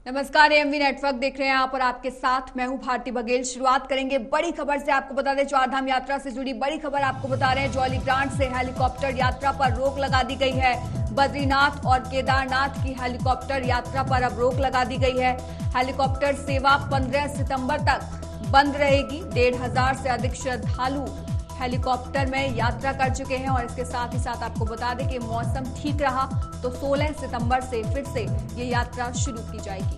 नमस्कार, AMV network देख रहे हैं आप और आपके साथ मैं हूं भारती बघेल। शुरुआत करेंगे बड़ी खबर से। आपको बता दें, चारधाम यात्रा से जुड़ी बड़ी खबर आपको बता रहे हैं। जौलीग्रांट से हेलीकॉप्टर यात्रा पर रोक लगा दी गई है। बद्रीनाथ और केदारनाथ की हेलीकॉप्टर यात्रा पर अब रोक लगा दी गई है। हेलीकॉप्टर सेवा 15 सितंबर तक बंद रहेगी। 1,500 से अधिक श्रद्धालु हेलीकॉप्टर में यात्रा कर चुके हैं और इसके साथ ही साथ आपको बता दें कि मौसम ठीक रहा तो 16 सितंबर से फिर से ये यात्रा शुरू की जाएगी।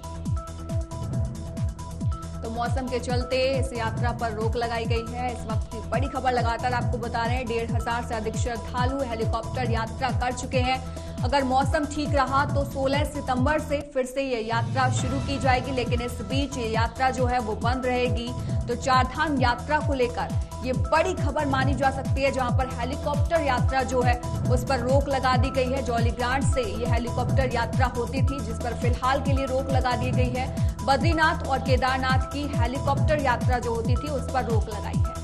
तो मौसम के चलते इस यात्रा पर रोक लगाई गई है। इस वक्त की बड़ी खबर लगातार आपको बता रहे हैं। 1,500 से अधिक श्रद्धालु हेलीकॉप्टर यात्रा कर चुके हैं। अगर मौसम ठीक रहा तो 16 सितंबर से फिर से ये यात्रा शुरू की जाएगी, लेकिन इस बीच ये यात्रा जो है वो बंद रहेगी। तो चारधाम यात्रा को लेकर ये बड़ी खबर मानी जा सकती है, जहां पर हेलीकॉप्टर यात्रा जो है उस पर रोक लगा दी गई है। जौलीग्रांट से ये हेलीकॉप्टर यात्रा होती थी, जिस पर फिलहाल के लिए रोक लगा दी गई है। बद्रीनाथ और केदारनाथ की हेलीकॉप्टर यात्रा जो होती थी उस पर रोक लगाई है।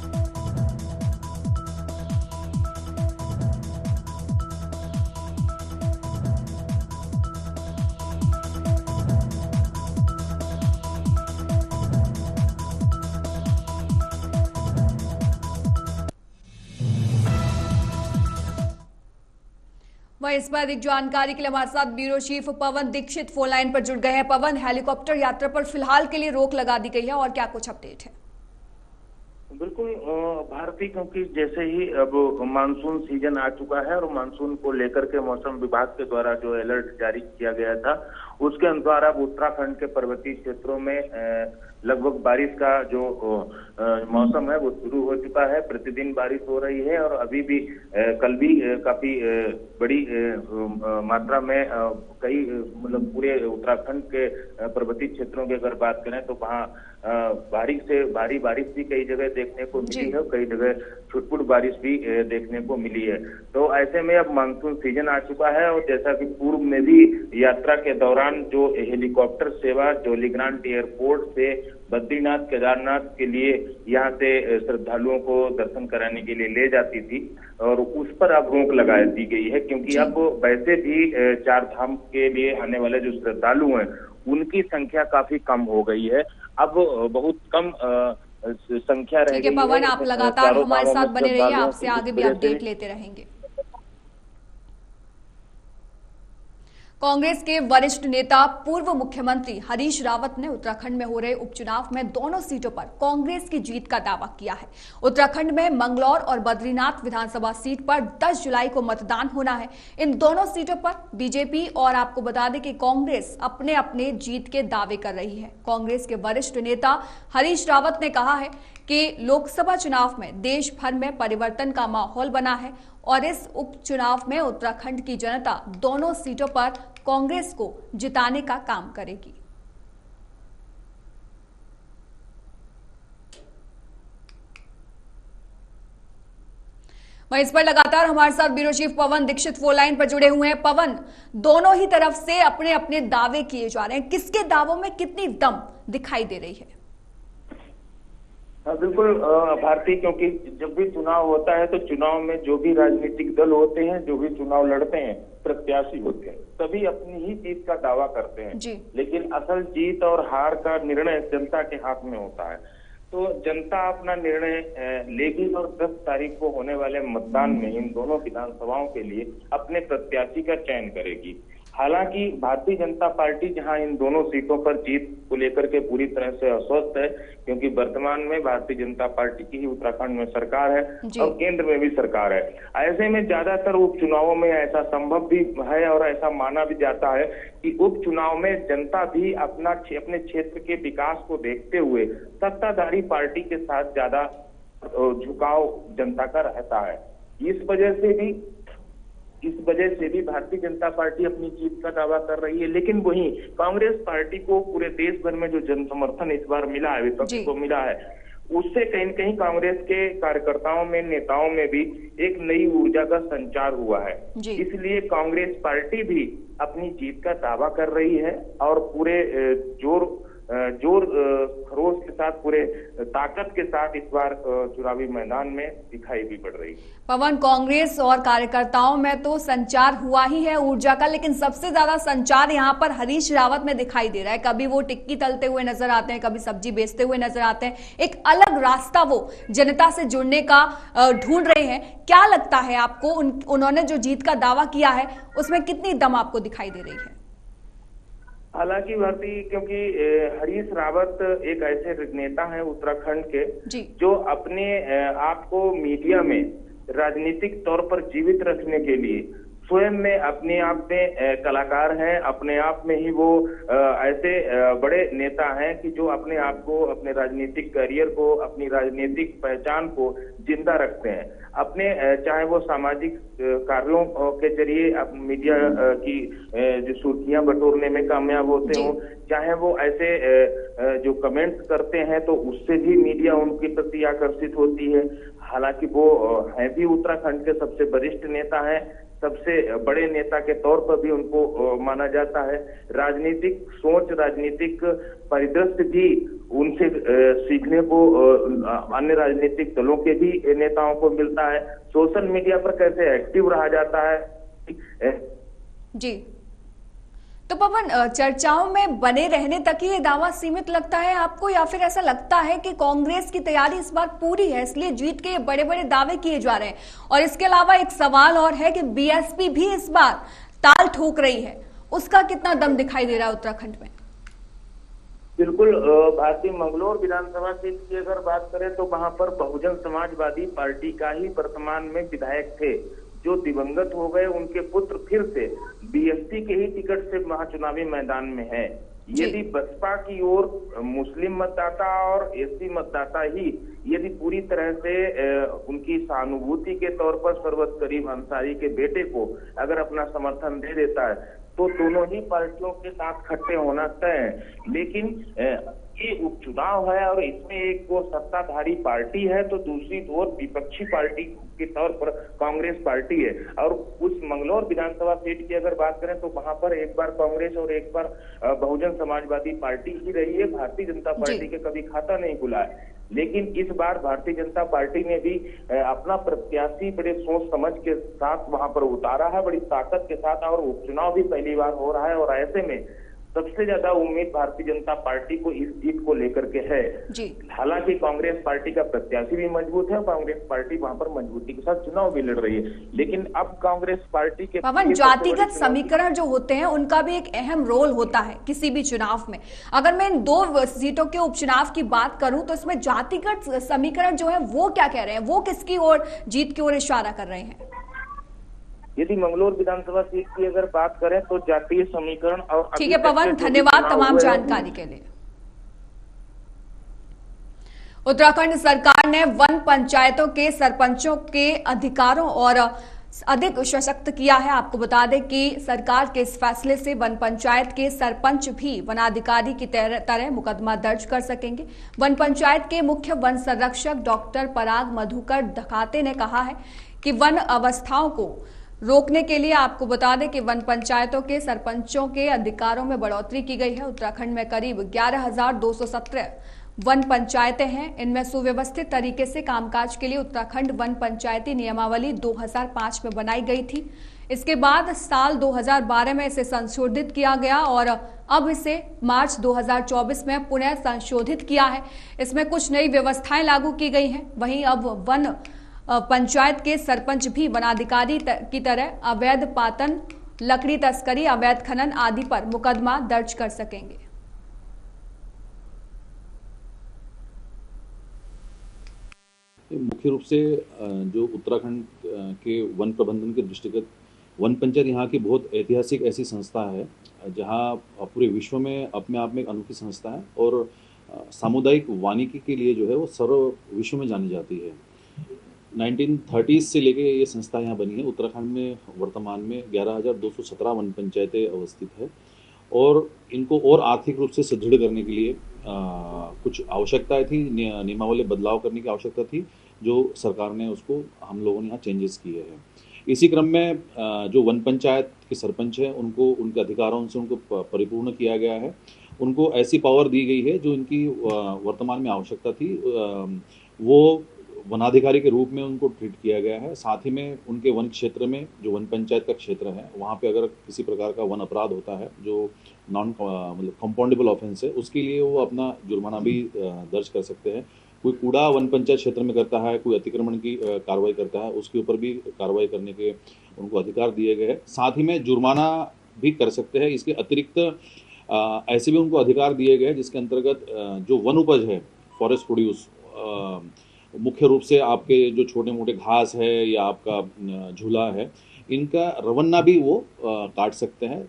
वहीं इस पर अधिक जानकारी के लिए हमारे साथ ब्यूरो चीफ पवन दीक्षित फोन लाइन पर जुड़ गए हैं। पवन, हेलीकॉप्टर यात्रा पर फिलहाल के लिए रोक लगा दी गई है और क्या कुछ अपडेट है? बिल्कुल भारती, क्योंकि जैसे ही अब मानसून सीजन आ चुका है और मानसून को लेकर के मौसम विभाग के द्वारा जो अलर्ट जारी किया गया था, उसके अनुसार अब उत्तराखंड के पर्वतीय क्षेत्रों में लगभग बारिश का जो मौसम है वो शुरू हो चुका है। प्रतिदिन बारिश हो रही है और अभी भी कल भी काफी बड़ी मात्रा में कई मतलब पूरे उत्तराखंड के पर्वतीय क्षेत्रों की अगर बात करें तो वहाँ भारी से भारी बारिश भी कई जगह देखने को मिली है, कई जगह छुटपुट बारिश भी देखने को मिली है। तो ऐसे में अब मानसून सीजन आ चुका है और जैसा कि पूर्व में भी यात्रा के दौरान जो हेलीकॉप्टर सेवा जौलीग्रांट एयरपोर्ट से बद्रीनाथ केदारनाथ के लिए यहाँ से श्रद्धालुओं को दर्शन कराने के लिए ले जाती थी और उस पर अब रोक लगा दी गई है, क्योंकि अब वैसे भी चार धाम के लिए आने वाले जो श्रद्धालु हैं उनकी संख्या काफी कम हो गई है। अब बहुत कम संख्या रह गई है। ठीक है पवन, आप लगातार हमारे साथ बने रहिए, आपसे आगे भी अपडेट लेते रहेंगे। कांग्रेस के वरिष्ठ नेता पूर्व मुख्यमंत्री हरीश रावत ने उत्तराखंड में हो रहे उपचुनाव में दोनों सीटों पर कांग्रेस की जीत का दावा किया है। उत्तराखंड में मंगलौर और बद्रीनाथ विधानसभा सीट पर 10 जुलाई को मतदान होना है। इन दोनों सीटों पर बीजेपी और आपको बता दें कि कांग्रेस अपने अपने जीत के दावे कर रही है। कांग्रेस के वरिष्ठ नेता हरीश रावत ने कहा है कि लोकसभा चुनाव में देश भर में परिवर्तन का माहौल बना है और इस उपचुनाव में उत्तराखंड की जनता दोनों सीटों पर कांग्रेस को जिताने का काम करेगी। वहीं इस पर लगातार हमारे साथ ब्यूरो चीफ पवन दीक्षित फोन लाइन पर जुड़े हुए हैं। पवन, दोनों ही तरफ से अपने अपने दावे किए जा रहे हैं, किसके दावों में कितनी दम दिखाई दे रही है? बिल्कुल भारती, क्योंकि जब भी चुनाव होता है तो चुनाव में जो भी राजनीतिक दल होते हैं, जो भी चुनाव लड़ते हैं, प्रत्याशी होते हैं, सभी अपनी ही जीत का दावा करते हैं जी। लेकिन असल जीत और हार का निर्णय जनता के हाथ में होता है। तो जनता अपना निर्णय लेगी और 10 तारीख को होने वाले मतदान में इन दोनों विधानसभाओं के लिए अपने प्रत्याशी का चयन करेगी। हालांकि भारतीय जनता पार्टी जहां इन दोनों सीटों पर जीत को लेकर के पूरी तरह से अस्वस्थ है, क्योंकि वर्तमान में भारतीय जनता पार्टी की ही उत्तराखंड में सरकार है और केंद्र में भी सरकार है। ऐसे में ज्यादातर उपचुनावों में ऐसा संभव भी है और ऐसा माना भी जाता है कि उपचुनाव में जनता भी अपने क्षेत्र के विकास को देखते हुए सत्ताधारी पार्टी के साथ ज्यादा झुकाव जनता का रहता है। इस वजह से भी भारतीय जनता पार्टी अपनी जीत का दावा कर रही है। लेकिन वहीं कांग्रेस पार्टी को पूरे देश भर में जो जन समर्थन इस बार मिला है, विपक्ष को मिला है, उससे कहीं न कहीं कांग्रेस के कार्यकर्ताओं में, नेताओं में भी एक नई ऊर्जा का संचार हुआ है। इसलिए कांग्रेस पार्टी भी अपनी जीत का दावा कर रही है और पूरे जोर खरोश के साथ पूरे ताकत के साथ इस बार चुनावी मैदान में दिखाई भी पड़ रही है। पवन, कांग्रेस और कार्यकर्ताओं में तो संचार हुआ ही है ऊर्जा का, लेकिन सबसे ज्यादा संचार यहाँ पर हरीश रावत में दिखाई दे रहा है। कभी वो टिक्की तलते हुए नजर आते हैं, कभी सब्जी बेचते हुए नजर आते हैं। एक अलग रास्ता वो जनता से जुड़ने का ढूंढ रहे हैं। क्या लगता है आपको, उन्होंने जो जीत का दावा किया है उसमें कितनी दम आपको दिखाई दे रही है? हालांकि भारती, क्योंकि हरीश रावत एक ऐसे नेता हैं उत्तराखंड के जो अपने आप को मीडिया में राजनीतिक तौर पर जीवित रखने के लिए स्वयं में अपने आप में कलाकार हैं। अपने आप में ही वो ऐसे बड़े नेता हैं कि जो अपने आप को, अपने राजनीतिक करियर को, अपनी राजनीतिक पहचान को जिंदा रखते हैं। अपने चाहे वो सामाजिक कार्यों के जरिए मीडिया की जो सुर्खियां बटोरने में कामयाब होते हों, चाहे वो ऐसे जो कमेंट्स करते हैं तो उससे भी मीडिया उनके प्रति आकर्षित होती है। हालांकि वो हैं भी उत्तराखंड के सबसे वरिष्ठ नेता हैं, सबसे बड़े नेता के तौर पर भी उनको माना जाता है। राजनीतिक सोच, राजनीतिक परिदृश्य भी उनसे सीखने को अन्य राजनीतिक दलों के भी नेताओं को मिलता है। सोशल मीडिया पर कैसे एक्टिव रहा जाता है जी। तो पवन, चर्चाओं में बने रहने तक ही ये दावा सीमित लगता है आपको, या फिर ऐसा लगता है कि कांग्रेस की तैयारी इस बार पूरी है इसलिए जीत के बड़े बड़े दावे किए जा रहे हैं? और इसके अलावा एक सवाल और है कि बीएसपी भी इस बार ताल ठोक रही है, उसका कितना दम दिखाई दे रहा है उत्तराखंड में? बिल्कुल भारतीय मंगलौर विधानसभा सीट की अगर बात करें तो वहां पर बहुजन समाजवादी पार्टी का ही वर्तमान में विधायक थे जो दिवंगत हो गए, उनके पुत्र फिर से बीएसपी के ही टिकट से महाचुनावी मैदान में है। यदि बसपा की ओर मुस्लिम मतदाता और एससी मतदाता ही यदि पूरी तरह से उनकी सहानुभूति के तौर पर सरवत करीम अंसारी के बेटे को अगर अपना समर्थन दे देता है तो दोनों ही पार्टियों के साथ खट्टे होना तय है। लेकिन ये उपचुनाव है और इसमें एक वो सत्ताधारी पार्टी है तो दूसरी ओर विपक्षी पार्टी के तौर पर कांग्रेस पार्टी है। और उस मंगलौर विधानसभा सीट की अगर बात करें तो वहां पर एक बार कांग्रेस और एक बार बहुजन समाजवादी पार्टी ही रही है। भारतीय जनता पार्टी के कभी खाता नहीं खुला है। लेकिन इस बार भारतीय जनता पार्टी ने भी अपना प्रत्याशी बड़े सोच समझ के साथ वहां पर उतारा है, बड़ी ताकत के साथ, और उपचुनाव भी पहली बार हो रहा है। और ऐसे में सबसे ज्यादा उम्मीद भारतीय जनता पार्टी को इस जीत को लेकर के है। हालांकि कांग्रेस पार्टी का प्रत्याशी भी मजबूत है, कांग्रेस पार्टी वहां पर मजबूती के साथ चुनाव भी लड़ रही है। लेकिन अब कांग्रेस पार्टी के पवन, जातिगत समीकरण जो होते हैं उनका भी एक अहम रोल होता है किसी भी चुनाव में। अगर मैं इन 2 सीटों के उपचुनाव की बात करूं तो इसमें जातिगत समीकरण जो है वो क्या कह रहे हैं, वो किसकी ओर, जीत की ओर इशारा कर रहे हैं? यदि मंगलौर विधानसभा सीट की अगर बात करें तो जातीय समीकरण और ठीक है पवन, धन्यवाद तमाम जानकारी के लिए। उत्तराखंड सरकार ने वन पंचायतों के सरपंचों के अधिकारों और अधिक सशक्त किया है। आपको बता दें कि सरकार के इस फैसले से वन पंचायत के सरपंच भी वनाधिकारी की तरह मुकदमा दर्ज कर सकेंगे। वन पंचायत के मुख्य वन संरक्षक डॉक्टर पराग मधुकर धकाते ने कहा है कि वन अवस्थाओं को रोकने के लिए आपको बता दें कि वन पंचायतों के सरपंचों के अधिकारों में बढ़ोतरी की गई है। उत्तराखंड में करीब 11,217 वन पंचायतें हैं। इनमें सुव्यवस्थित तरीके से कामकाज के लिए उत्तराखंड वन पंचायती नियमावली 2005 में बनाई गई थी। इसके बाद साल 2012 में इसे संशोधित किया गया और अब इसे मार्च 2024 में पुनः संशोधित किया है। इसमें कुछ नई व्यवस्थाएं लागू की गई हैं। वहीं अब वन पंचायत के सरपंच भी वनाधिकारी की तरह अवैध पातन, लकड़ी तस्करी, अवैध खनन आदि पर मुकदमा दर्ज कर सकेंगे। मुख्य रूप से जो उत्तराखंड के वन प्रबंधन के दृष्टिगत वन पंचायत यहाँ की बहुत ऐतिहासिक ऐसी संस्था है जहाँ पूरे विश्व में अपने आप में एक अनोखी संस्था है और सामुदायिक वानिकी के लिए जो है वो सर्व विश्व में जानी जाती है। 1930 से लेके ये संस्था यहाँ बनी है। उत्तराखंड में वर्तमान में 11,217 वन पंचायतें अवस्थित है और इनको और आर्थिक रूप से सुदृढ़ करने के लिए कुछ आवश्यकताएं थी, नियमावली बदलाव करने की आवश्यकता थी, जो सरकार ने उसको हम लोगों ने यहाँ चेंजेस किए हैं। इसी क्रम में जो वन पंचायत के सरपंच हैं उनको उनके अधिकारों से उनको परिपूर्ण किया गया है उनको ऐसी पावर दी गई है जो इनकी वर्तमान में आवश्यकता थी। वो वनाधिकारी के रूप में उनको ट्रीट किया गया है। साथ ही में उनके वन क्षेत्र में, जो वन पंचायत का क्षेत्र है, वहाँ पे अगर किसी प्रकार का वन अपराध होता है जो मतलब कंपाउंडेबल ऑफेंस है, उसके लिए वो अपना जुर्माना भी दर्ज कर सकते हैं। कोई कूड़ा वन पंचायत क्षेत्र में करता है, कोई अतिक्रमण की कार्रवाई करता है, उसके ऊपर भी कार्रवाई करने के उनको अधिकार दिए गए हैं। साथ ही में जुर्माना भी कर सकते हैं। इसके अतिरिक्त ऐसे भी उनको अधिकार दिए गए हैं जिसके अंतर्गत जो वन उपज है, फॉरेस्ट प्रोड्यूस, मुख्य रूप से आपके जो छोटे मोटे घास है या आपका झूला है, इनका रवन्ना भी वो काट सकते हैं।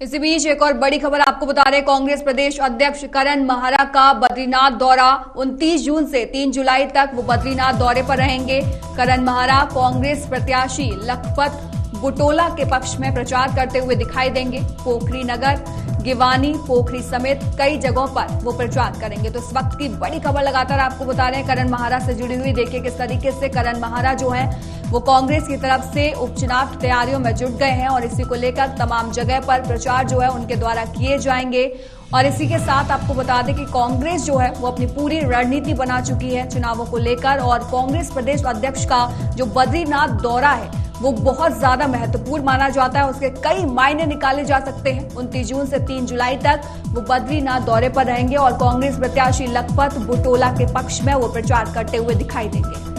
इसी बीच एक और बड़ी खबर आपको बता रहे, कांग्रेस प्रदेश अध्यक्ष करण महारा का बद्रीनाथ दौरा 29 जून से 3 जुलाई तक वो बद्रीनाथ दौरे पर रहेंगे। करण महारा कांग्रेस प्रत्याशी लखपत बुटोला के पक्ष में प्रचार करते हुए दिखाई देंगे। पोखरी नगर, गिवानी, पोखरी समेत कई जगहों पर वो प्रचार करेंगे। तो इस वक्त की बड़ी खबर लगातार आपको बता रहे हैं करण महारा से जुड़ी हुई। देखिए किस तरीके से करण महारा जो है वो कांग्रेस की तरफ से उपचुनाव तैयारियों में जुट गए हैं और इसी को लेकर तमाम जगह पर प्रचार जो है उनके द्वारा किए जाएंगे। और इसी के साथ आपको बता दें कि कांग्रेस जो है वो अपनी पूरी रणनीति बना चुकी है चुनावों को लेकर, और कांग्रेस प्रदेश अध्यक्ष का जो बद्रीनाथ दौरा है वो बहुत ज्यादा महत्वपूर्ण माना जाता है। उसके कई मायने निकाले जा सकते हैं। 29 जून से 3 जुलाई तक वो बद्रीनाथ दौरे पर रहेंगे और कांग्रेस प्रत्याशी लखपत बुटोला के पक्ष में वो प्रचार करते हुए दिखाई देंगे।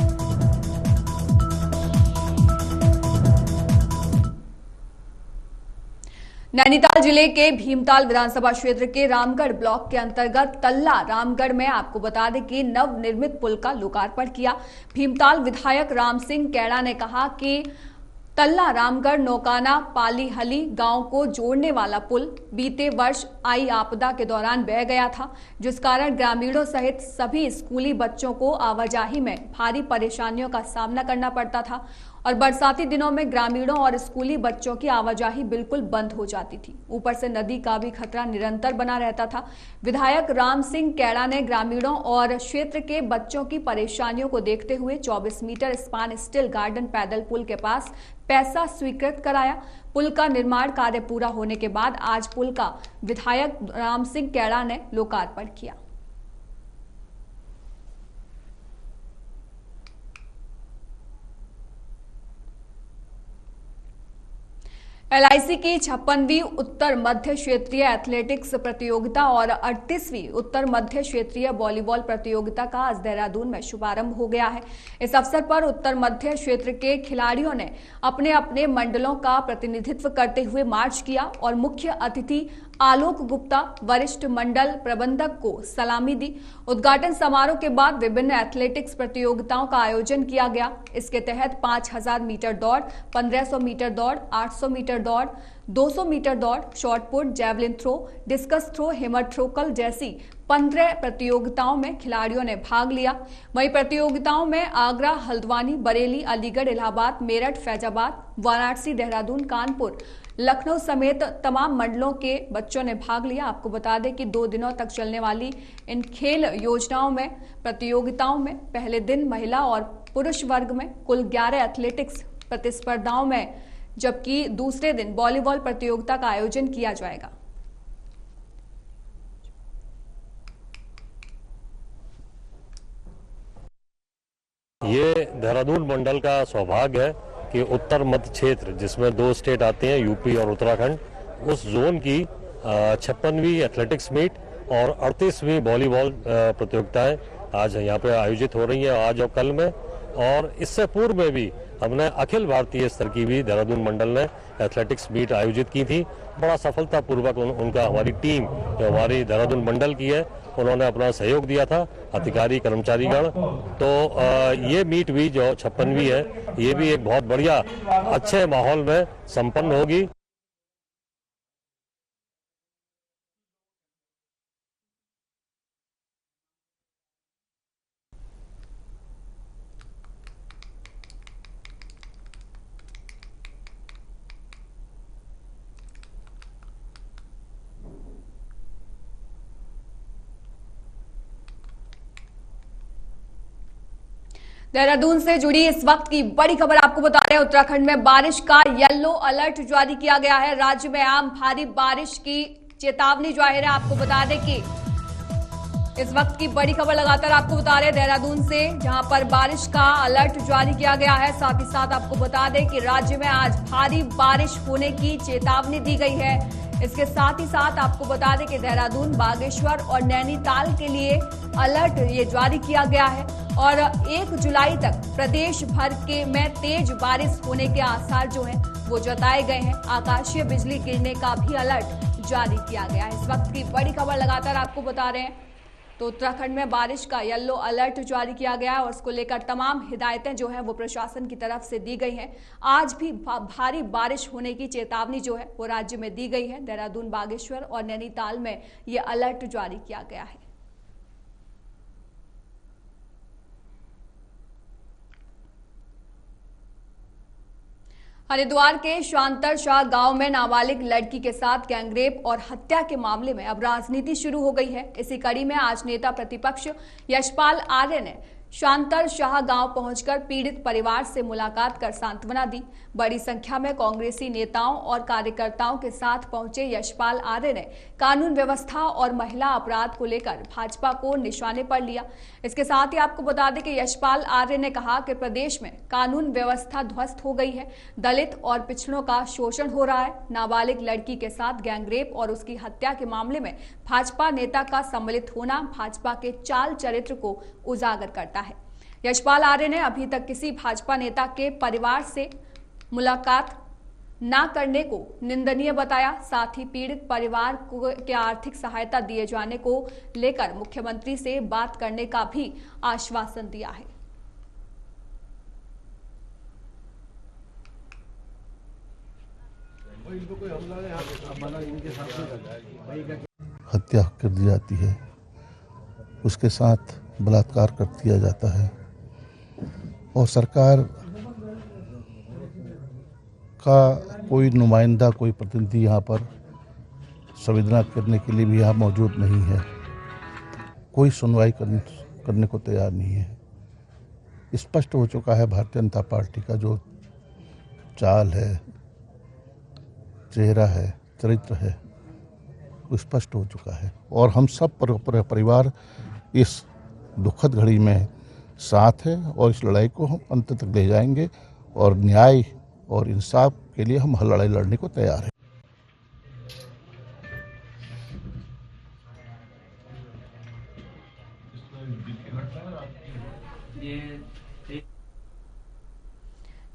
नैनीताल जिले के भीमताल विधानसभा क्षेत्र के रामगढ़ ब्लॉक के अंतर्गत तल्ला रामगढ़ में आपको बता दें कि नवनिर्मित पुल का लोकार्पण किया। भीमताल विधायक राम सिंह कैड़ा ने कहा कि तल्ला रामगढ़ नौकाना पालीहली गांव को जोड़ने वाला पुल बीते वर्ष आई आपदा के दौरान बह गया था, जिस कारण ग्रामीणों सहित सभी स्कूली बच्चों को आवाजाही में भारी परेशानियों का सामना करना पड़ता था और बरसाती दिनों में ग्रामीणों और स्कूली बच्चों की आवाजाही बिल्कुल बंद हो जाती थी। ऊपर से नदी का भी खतरा निरंतर बना रहता था। विधायक राम सिंह कैड़ा ने ग्रामीणों और क्षेत्र के बच्चों की परेशानियों को देखते हुए 24 मीटर स्पान स्टील गार्डन पैदल पुल के पास पैसा स्वीकृत कराया। पुल का निर्माण कार्य पूरा होने के बाद आज पुल का विधायक राम सिंह कैड़ा ने लोकार्पण किया। LIC की 56वीं उत्तर मध्य क्षेत्रीय एथलेटिक्स प्रतियोगिता और 38वीं उत्तर मध्य क्षेत्रीय वॉलीबॉल प्रतियोगिता का आज देहरादून में शुभारंभ हो गया है। इस अवसर पर उत्तर मध्य क्षेत्र के खिलाड़ियों ने अपने अपने मंडलों का प्रतिनिधित्व करते हुए मार्च किया और मुख्य अतिथि आलोक गुप्ता वरिष्ठ मंडल प्रबंधक को सलामी दी। उद्घाटन समारोह के बाद विभिन्न एथलेटिक्स प्रतियोगिताओं का आयोजन किया गया। इसके तहत 5000 मीटर दौड़, 1500 मीटर दौड़, 800 मीटर दौड़, 200 मीटर दौड़, shot put, javelin throw, discus throw, hammer थ्रोकल जैसी 15 प्रतियोगिताओं में खिलाड़ियों ने भाग लिया। वहीं प्रतियोगिताओं में आगरा, हल्द्वानी, बरेली, अलीगढ़, इलाहाबाद, मेरठ, फैजाबाद, वाराणसी, देहरादून, कानपुर, लखनऊ समेत तमाम मंडलों के बच्चों ने भाग लिया। आपको बता दें कि 2 दिनों तक चलने वाली इन खेल योजनाओं में प्रतियोगिताओं में पहले दिन महिला और पुरुष वर्ग में कुल 11 एथलेटिक्स प्रतिस्पर्धाओं में, जबकि दूसरे दिन वॉलीबॉल प्रतियोगिता का आयोजन किया जाएगा। ये देहरादून मंडल का सौभाग्य है कि उत्तर मध्य क्षेत्र, जिसमें 2 स्टेट आते हैं, यूपी और उत्तराखंड, उस जोन की 56वीं एथलेटिक्स मीट और 38वीं वॉलीबॉल प्रतियोगिताएं आज यहाँ पे आयोजित हो रही हैं, आज और कल में। और इससे पूर्व में भी हमने अखिल भारतीय स्तर की भी देहरादून मंडल ने एथलेटिक्स मीट आयोजित की थी। बड़ा सफलतापूर्वक उनका हमारी टीम जो हमारी देहरादून मंडल की है, उन्होंने अपना सहयोग दिया था, अधिकारी कर्मचारीगण। तो ये मीट भी जो 56वीं है, ये भी एक बहुत बढ़िया अच्छे माहौल में संपन्न होगी। देहरादून से जुड़ी इस वक्त की बड़ी खबर आपको बता रहे हैं। उत्तराखंड में बारिश का येलो अलर्ट जारी किया गया है। राज्य में आम भारी बारिश की चेतावनी जाहिर है। आपको बता दें कि इस वक्त की बड़ी खबर लगातार आपको बता रहे हैं देहरादून से, जहां पर बारिश का अलर्ट जारी किया गया है। साथ ही साथ आपको बता दें कि राज्य में आज भारी बारिश होने की चेतावनी दी गई है। इसके साथ ही साथ आपको बता दें कि देहरादून, बागेश्वर और नैनीताल के लिए अलर्ट ये जारी किया गया है और 1 जुलाई तक प्रदेश भर के में तेज बारिश होने के आसार जो हैं वो जताए गए हैं। आकाशीय बिजली गिरने का भी अलर्ट जारी किया गया है। इस वक्त की बड़ी खबर लगातार आपको बता रहे हैं। तो उत्तराखंड में बारिश का येलो अलर्ट जारी किया गया है और उसको लेकर तमाम हिदायतें जो हैं वो प्रशासन की तरफ से दी गई हैं। आज भी भारी बारिश होने की चेतावनी जो है वो राज्य में दी गई है। देहरादून, बागेश्वर और नैनीताल में ये अलर्ट जारी किया गया है। हरिद्वार के शांतर शाह गांव में नाबालिग लड़की के साथ गैंगरेप और हत्या के मामले में अब राजनीति शुरू हो गई है। इसी कड़ी में आज नेता प्रतिपक्ष यशपाल आर्य ने शांतर शाह गांव पहुंचकर पीड़ित परिवार से मुलाकात कर सांत्वना दी। बड़ी संख्या में कांग्रेसी नेताओं और कार्यकर्ताओं के साथ पहुंचे यशपाल आर्य ने कानून व्यवस्था और महिला अपराध को लेकर भाजपा को निशाने पर लिया। इसके साथ ही आपको बता दें कि यशपाल आर्य ने कहा कि प्रदेश में कानून व्यवस्था ध्वस्त हो गई है, दलित और पिछड़ों का शोषण हो रहा है। नाबालिग लड़की के साथ गैंगरेप और उसकी हत्या के मामले में भाजपा नेता का सम्मिलित होना भाजपा के चाल चरित्र को उजागर करता है। यशपाल आर्य ने अभी तक किसी भाजपा नेता के परिवार से मुलाकात न करने को निंदनीय बताया। साथ ही पीड़ित परिवार को के आर्थिक सहायता दिए जाने को लेकर मुख्यमंत्री से बात करने का भी आश्वासन दिया है। हत्या कर दी जाती है, उसके साथ बलात्कार कर दिया जाता है और सरकार का कोई नुमाइंदा, कोई प्रतिनिधि यहाँ पर संवेदना करने के लिए भी यहाँ मौजूद नहीं है। कोई सुनवाई करने को तैयार नहीं है। स्पष्ट हो चुका है भारतीय जनता पार्टी का जो चाल है, चेहरा है, चरित्र है, वो स्पष्ट हो चुका है और हम सब परिवार इस दुखद घड़ी में साथ है और इस लड़ाई को हम अंत तक ले जाएंगे और न्याय और इंसाफ के लिए हम हर लड़ाई लड़ने को तैयार हैं।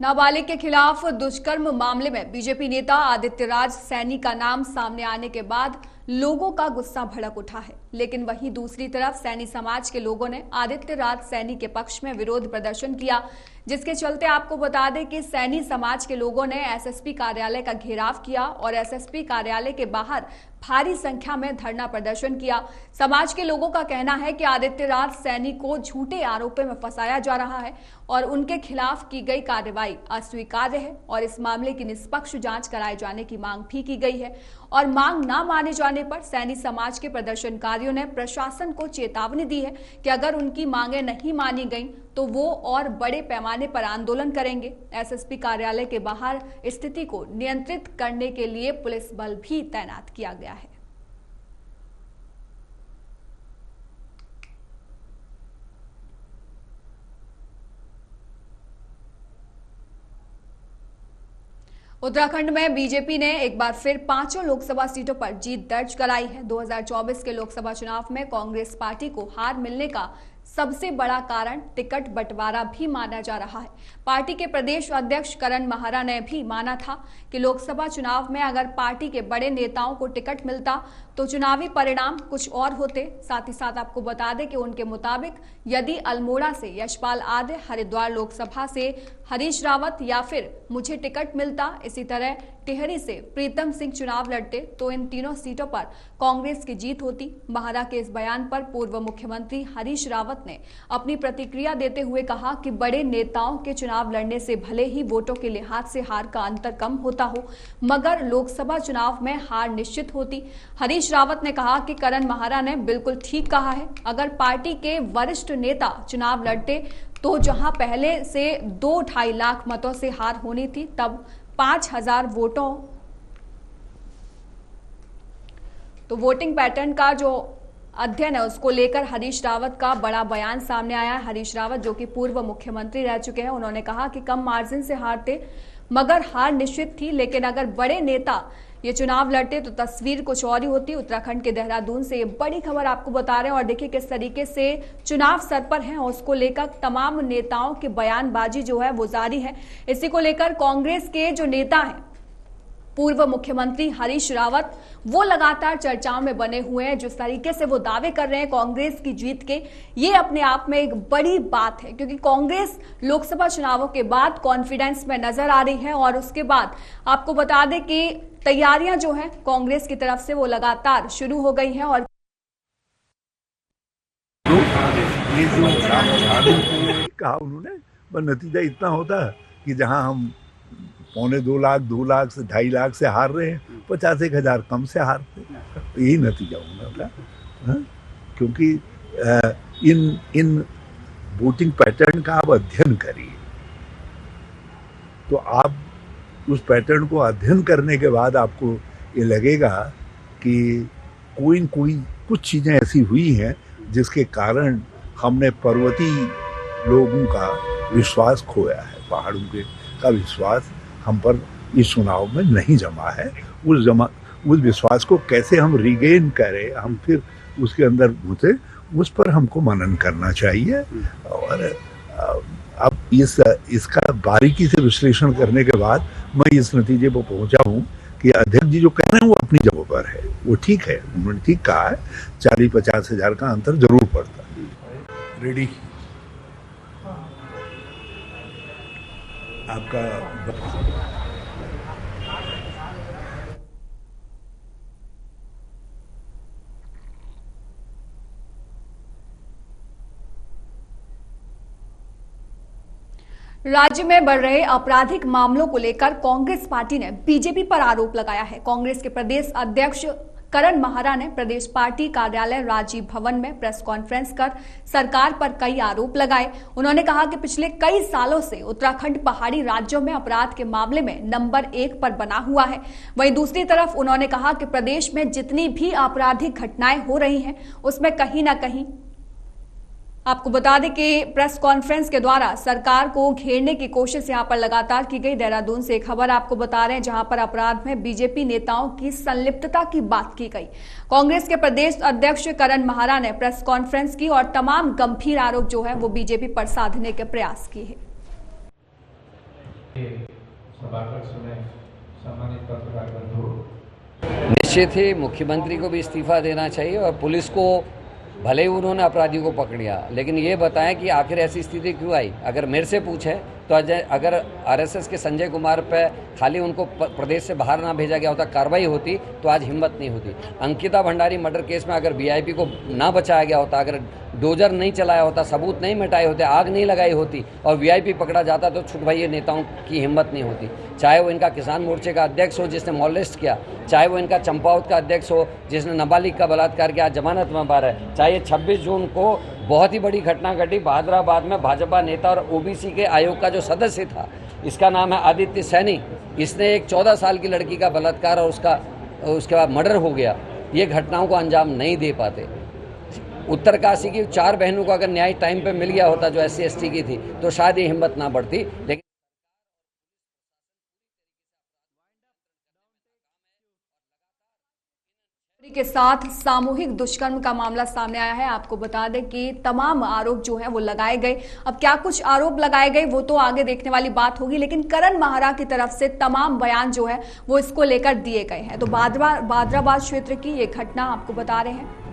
नाबालिग के खिलाफ दुष्कर्म मामले में बीजेपी नेता आदित्यराज सैनी का नाम सामने आने के बाद लोगों का गुस्सा भड़क उठा है। लेकिन वहीं दूसरी तरफ सैनी समाज के लोगों ने आदित्यराज सैनी के पक्ष में विरोध प्रदर्शन किया, जिसके चलते आपको बता दें कि सैनी समाज के लोगों ने एसएसपी कार्यालय का घेराव किया और एसएसपी कार्यालय के बाहर भारी संख्या में धरना प्रदर्शन किया। समाज के लोगों का कहना है कि आदित्यराज सैनी को झूठे आरोपों में फंसाया जा रहा है और उनके खिलाफ की गई कार्रवाई अस्वीकार्य है और इस मामले की निष्पक्ष जांच कराए जाने की मांग भी की गई है। और मांग न माने जाने पर सैनी समाज के प्रदर्शनकारियों ने प्रशासन को चेतावनी दी है कि अगर उनकी मांगें नहीं मानी गईं तो वो और बड़े पैमाने पर आंदोलन करेंगे। एसएसपी कार्यालय के बाहर स्थिति को नियंत्रित करने के लिए पुलिस बल भी तैनात किया गया है। उत्तराखंड में बीजेपी ने एक बार फिर 5 लोकसभा सीटों पर जीत दर्ज कराई है। 2024 के लोकसभा चुनाव में कांग्रेस पार्टी को हार मिलने का सबसे बड़ा कारण टिकट बंटवारा भी माना जा रहा है। पार्टी के प्रदेश अध्यक्ष करण माहरा ने भी माना था कि लोकसभा चुनाव में अगर पार्टी के बड़े नेताओं को टिकट मिलता तो चुनावी परिणाम कुछ और होते। साथ ही साथ आपको बता दें कि उनके मुताबिक यदि अल्मोड़ा से यशपाल आर्य, हरिद्वार लोकसभा से हरीश रावत या फिर मुझे टिकट मिलता, इसी तरह टिहरी से प्रीतम सिंह चुनाव लड़ते तो इन तीनों सीटों पर कांग्रेस की जीत होती। माहरा के इस बयान पर पूर्व मुख्यमंत्री हरीश रावत ने अपनी प्रतिक्रिया देते हुए कहा कि बड़े नेताओं के चुनाव लड़ने से भले ही वोटों के लिहाज से हार का अंतर कम होता हो, मगर लोकसभा चुनाव में हार निश्चित होती। हरीश हरीश रावत ने कहा कि करण महारा ने बिल्कुल ठीक कहा है। अगर पार्टी के वरिष्ठ नेता चुनाव लड़ते तो जहां पहले से 2-2.5 लाख मतों से हार होनी थी, तब 5,000 वोटों तो वोटिंग पैटर्न का जो अध्ययन है उसको लेकर हरीश रावत का बड़ा बयान सामने आया है। हरीश रावत जो कि पूर्व मुख्यमंत्री रह चुके हैं, उन्होंने कहा कि कम मार्जिन से हारते मगर हार निश्चित थी, लेकिन अगर बड़े नेता ये चुनाव लड़ते तो तस्वीर कुछ और ही होती। उत्तराखंड के देहरादून से ये बड़ी खबर आपको बता रहे हैं और देखिए किस तरीके से चुनाव सर पर है, उसको लेकर तमाम नेताओं की बयानबाजी जो है वो जारी है। इसी को लेकर कांग्रेस के जो नेता हैं, पूर्व मुख्यमंत्री हरीश रावत, वो लगातार चर्चाओं में बने हुए हैं। जिस तरीके से वो दावे कर रहे हैं कांग्रेस की जीत के, ये अपने आप में एक बड़ी बात है, क्योंकि कांग्रेस लोकसभा चुनावों के बाद कॉन्फिडेंस में नजर आ रही है और उसके बाद आपको बता दें कि तैयारियां जो है कांग्रेस की तरफ से वो लगातार शुरू हो गई हैं। और ये जो कहा उन्होंने, पर नतीजा इतना होता है कि जहां हम 2.25 लाख 2 लाख से 2.5 लाख से हार रहे हैं, 50,000 कम से हारते, यही नतीजा होगा। क्योंकि इन वोटिंग पैटर्न का आप अध्ययन करिए, तो आप उस पैटर्न को अध्ययन करने के बाद आपको ये लगेगा कि कोई न कोई कुछ चीज़ें ऐसी हुई हैं जिसके कारण हमने पर्वतीय लोगों का विश्वास खोया है, पहाड़ों का विश्वास हम पर इस चुनाव में नहीं जमा है। उस विश्वास को कैसे हम रिगेन करें, हम फिर उसके अंदर घुसे, उस पर हमको मनन करना चाहिए। और अब इसका बारीकी से विश्लेषण करने के बाद मैं इस नतीजे पर पहुंचा हूं कि अध्यक्ष जी जो कह रहे हैं वो अपनी जगह पर है, वो ठीक है, उन्होंने ठीक कहा है। 40-50 हजार का अंतर जरूर पड़ता है। रेडी आपका राज्य में बढ़ रहे आपराधिक मामलों को लेकर कांग्रेस पार्टी ने बीजेपी पर आरोप लगाया है। कांग्रेस के प्रदेश अध्यक्ष करण महारा ने प्रदेश पार्टी कार्यालय राजीव भवन में प्रेस कॉन्फ्रेंस कर सरकार पर कई आरोप लगाए। उन्होंने कहा कि पिछले कई सालों से उत्तराखंड पहाड़ी राज्यों में अपराध के मामले में नंबर 1 पर बना हुआ है। वहीं दूसरी तरफ उन्होंने कहा कि प्रदेश में जितनी भी आपराधिक घटनाएं हो रही हैं उसमें कहीं ना कहीं, आपको बता दें कि प्रेस कॉन्फ्रेंस के द्वारा सरकार को घेरने की कोशिश यहां पर लगातार की गई। देहरादून से एक खबर आपको बता रहे हैं जहां पर अपराध में बीजेपी नेताओं की संलिप्तता की बात की गई। कांग्रेस के प्रदेश अध्यक्ष करण महारा ने प्रेस कॉन्फ्रेंस की और तमाम गंभीर आरोप जो है वो बीजेपी पर साधने के प्रयास किए हैं। निश्चित ही मुख्यमंत्री को भी इस्तीफा देना चाहिए और पुलिस को, भले ही उन्होंने अपराधियों को पकड़ लिया, लेकिन ये बताएं कि आखिर ऐसी स्थिति क्यों आई। अगर मेरे से पूछे तो अगर आरएसएस के संजय कुमार पे खाली उनको प्रदेश से बाहर ना भेजा गया होता, कार्रवाई होती, तो आज हिम्मत नहीं होती। अंकिता भंडारी मर्डर केस में अगर वीआईपी को ना बचाया गया होता, अगर डोजर नहीं चलाया होता, सबूत नहीं मिटाए होते, आग नहीं लगाई होती और वीआईपी पकड़ा जाता, तो छुट भाई ये नेताओं की हिम्मत नहीं होती। चाहे वो इनका किसान मोर्चे का अध्यक्ष हो जिसने मॉलेस्ट किया, चाहे वो इनका चंपावत का अध्यक्ष हो जिसने नाबालिग का बलात्कार किया, जमानत में बाहर है, चाहे 26 जून को बहुत ही बड़ी घटना घटी बहादुराबाद में, भाजपा नेता और ओबीसी के आयोग का जो सदस्य था, इसका नाम है आदित्य सैनी, इसने एक 14 साल की लड़की का बलात्कार और उसके बाद मर्डर हो गया। ये घटनाओं को अंजाम नहीं दे पाते। उत्तरकाशी की 4 बहनों को अगर न्याय टाइम पे मिल गया होता जो SC ST की थी, तो शायद ये हिम्मत ना बढ़ती। लेकिन के साथ सामूहिक दुष्कर्म का मामला सामने आया है। आपको बता दें कि तमाम आरोप जो है वो लगाए गए। अब क्या कुछ आरोप लगाए गए वो तो आगे देखने वाली बात होगी, लेकिन करण महारा की तरफ से तमाम बयान जो है वो इसको लेकर दिए गए हैं। तो बादराबाद क्षेत्र की ये घटना आपको बता रहे हैं।